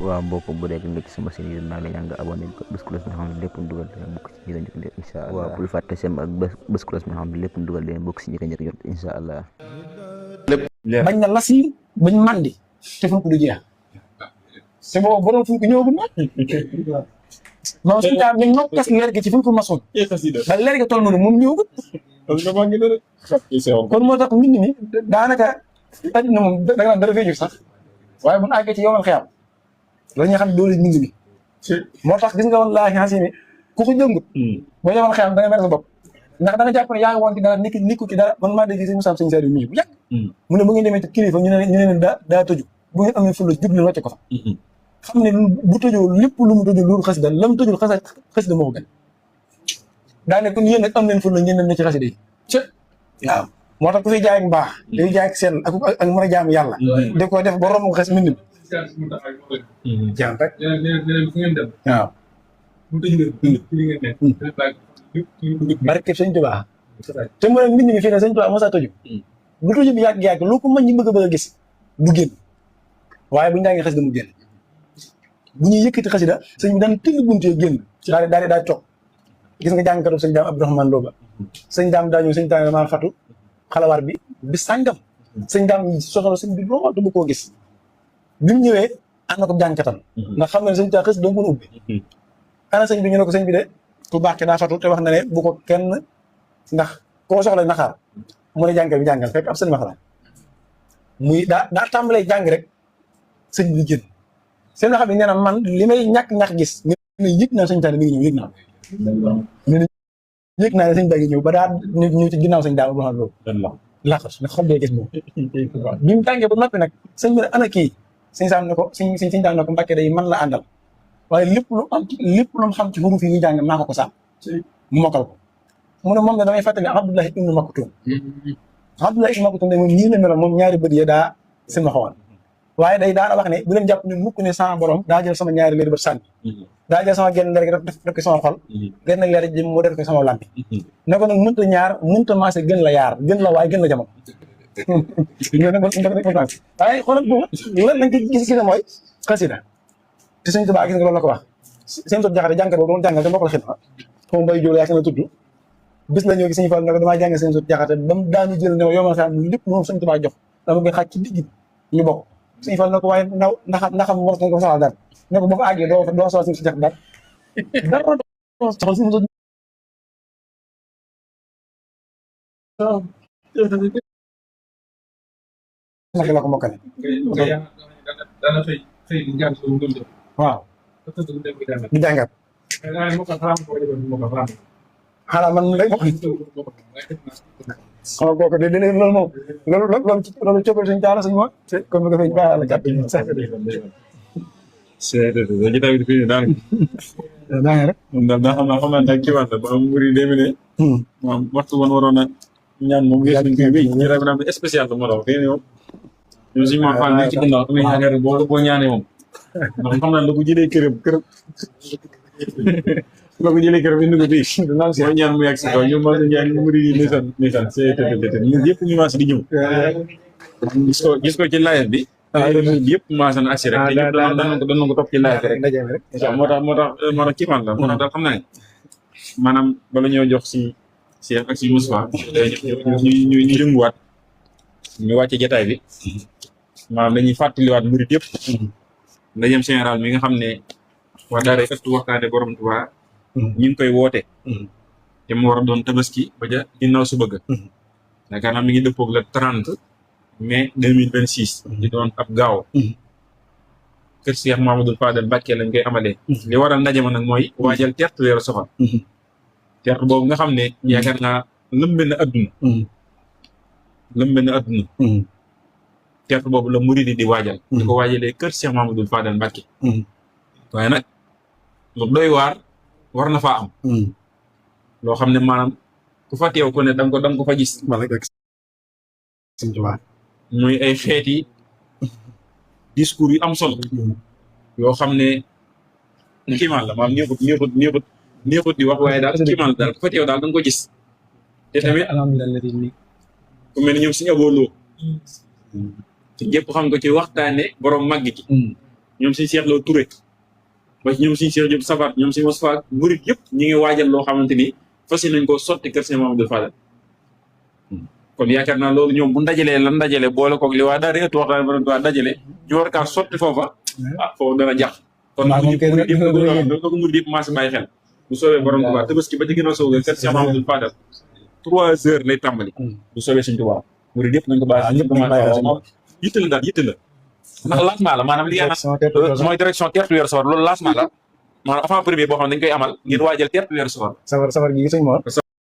waaw mbokk bu dee nga ci sama chaîne yi maa ngi ñaan nga abonné bés cloche bi nga xam ne lépp dugal dina bokk ci ñi ko njëkk a jot incha allah waaw bul fàtte sem ak bés cloche bi nga xam ne lépp dugal dina bokk ci ñi ko njëkk a jot incha allah lépp bañ na lasiir bañ mandi te fu ko du jeex te boobu borom fu ko ñëwagul ma non suñu daal dañ nokkas leer gi ci fu ko masoon ba leer gi toll noonu moom ñëwagul kon moo tax nit ñi daanaka àddina moom da nga naan dara fee jóg sax waaye bu ñu àggee ci yomal xiyam la ñuy xam doole nit ñi moo tax gis nga wallaahi xasini ku ko jëngut boo yomal xiyam da nga mer sa bopp ndax da nga jàpp ne yaa ngi woon ci dara nikku ci dara man maa dégg si Moussa Sëñ Saliou mii bu yàgg mu ne bu ngeen demee ci kilifa ñu ne daa tëju bu ngeen amee fulla jub leen wàcce ko fa xam ne bu tëjoo lépp lu mu tëjoo loolu xasida lam tëjul xasida moo ko gën daa ne kon yéen nag am leen fulla ngeen dem ne ci xasida yi waaw moo tax ku fi jaay ak mbaax day jaay ak seen ak mën a jaam yàlla di ko def ba romb ko xes mbind mi jaam rek waaw barke Sëñ Tuubaa te mu ne mbind mi fii ne Sëñ Tuubaa mosaa tëju bu tëju bi yàgg-yàgg lu ko mën ñi bëgg a gis du génn waaye bu ñu jàngee xasida mu génn bu ñuy yëkkati xasida sëñ bi daan tëgg buntee génn daal toog gis nga jàngkatu sëñ daam Abdourahmane Lo ba sëñ daam daa ñëw sëñ daam damaa fatu xalawaar bi bis sàngam sëñ daam soxla sëñ bi lool du koo gis bi mu ñëwee ànd na ko jàngkatam ndax xam nga ne sëñ taa xës doo ko ubbi ana sëñ bi ñu ne ko sëñ bi de ku baax ki daa fatu te wax na ne bu ko kenn ndax koo soxla naxaar mu ne jàngkat bi jàngal fekk ab sëñ maxara muy daa tàmbalee jàng rek sëñ bi génn seen xam ne nee na man li may ñàkk gis ne yëg naa sëñ taa mi ngi ñëw yëg naa yëg naa ne sëñ baa ngi ñëw ba daa ñëw ci ginnaaw sëñ daam Abdourahmane Lo laqas nga xam dee gis moom bi mu tàngee ba noppi nag sëñ bi ne ana kii sëñ saam ne ko sëñ daam ne ko Mbàkke day man la àndal waaye lépp lu mu xam ci xuruf yi ñu jàng maa ko saam mu mokkal ko mu ne moom ne damay fàttali Abdoulahi ibnu Maktum Abdoulahi ibnu Maktum de moom nii la meloon moom ñaari bët ya daa seen ma xawoon waaye day daana wax ne bu leen jàpp ne mukk ne sama borom daa jël sama ñaari leer bët sànni daa jël sama genn leer gi def ko sama xol genn leer ji mu def ko sama lampi ne ko nag mënta ñaar mënta maase gën la yaar gën la waaye gën la jamono waaye xoolal boobu lan lañ ci gis mooy xasida te Sëñ Tuubaa gis nga loolu la ko wax seen sot jaxate jànkat boobu doon jàngal te mbokk la xidma xaw mbay jóol yaa ki na tudd bis la ñëw gi Sëñ Fall ne ko damaa jàng seen sot jaxate ba mu daanu jël ne ma yow ma xam lépp moom Sëñ Tuubaa jox dama koy xaaj ci digg ñu bokk Sëñ Fall ne ko waaye ndaxam mos nañ ko soxla daal ne ko ba fa àggee doo soxla suñu si jax daal dara soxla suñu sot naka la ko mokkale waaw di jàngat xanaa man lay mokk xaw kooku de dina loolu moom loolu coppal suñu taala suñu moom comme ni ko sëñ Ba la jàpp daanaka rek moom daal daa xam naa daal kii waat la ba am mbir yi demee ne moom waxtu woon waroon a ñaan moom gis nañ koy wéy ñu rek naan spécial la moo tax xëy na yow ñun suñu ma fan ci ginnaaw damay ñaanee rek boo ñaanee moom ndax xam naa la ko jëlee këram la ko jëlee këram indi ko fii mooy ñaan mu yàgg si kaw ñoom ma ñaan mbir yi ndeysaan c'est ñun yëpp ñu maas di ñëw gis ko ci live bi yëpp maas na assi rek te ñëpp danañ ko topp ci live rek moo tax kii man la moo tax daal xam naa ne maanaam bala ñoo jox si ak si Moussa ñu yënguwaat ñu wàcce jataay bi maanaam dañuy fàttaliwaat murit yëpp ndajeem général mi nga xam ne waa daara ëttu waxtaane borom Tuubaa ñu ngi koy woote te mu war a doon tabaski ba ja ginnaaw su bëgg yaakaar naa mi ngi dëppoog le 30 mai 2026 di doon ab gaaw kër Cheikh Mamadou Fadel Mbacké lañ koy amalee li waral ndaje ma nag mooy waajal teertu weeru Safar teertu boobu nga xam ne yaakaar naa lëmbe na adduna teertu boobu la murid di waajal di ko waajalee kër Cheikh Mamadou Fadel Mbacké waaye nag lu doy waar war na faa am loo xam ne maanaam ku fa teew ko ne da nga ko fa gis muy ay xeeti discours yu am solo yoo xam ne kiimaan la maanaam neexut di wax waaye daal kiimaan la daal ku fa teew daal da nga ko gis te tamit ku mel ni ñoom suñu abooloo te gépp xam ko ci waxtaane borom màgg gi ñoom suñu Cheikh Lo Touré ba ci ñoom suñu Cheikh Diop Safar ñoom suñu Moustapha murid yëpp ñu ngi waajal loo xamante ni fas nañ ko sotti kër Cheikh Mamadou Fadal kon yaakaar naa loolu ñoom bu ndajalee lan dajale boole koog li waa daal di waxtaan ba waa dajale ñu war kaa sotti foofa foofu dana jax kon murid yëpp maa si bàyyi xel bu soobee borom Tuubaa Tabaski ba ci gën a soog kër Cheikh Mamadou Fadal 3 heures lay tàmbali bu soobee suñ Tuubaa murid yëpp nañ ko bàyyi ñëpp yitte la daal yitte la ndax lancement la maanaam li ngeen mooy direction teertu weeru safar loolu lancement la maanaam avant premier boo xam ne dañ koy amal ngir waajal teertu weeru safar safar gi sëñ Mor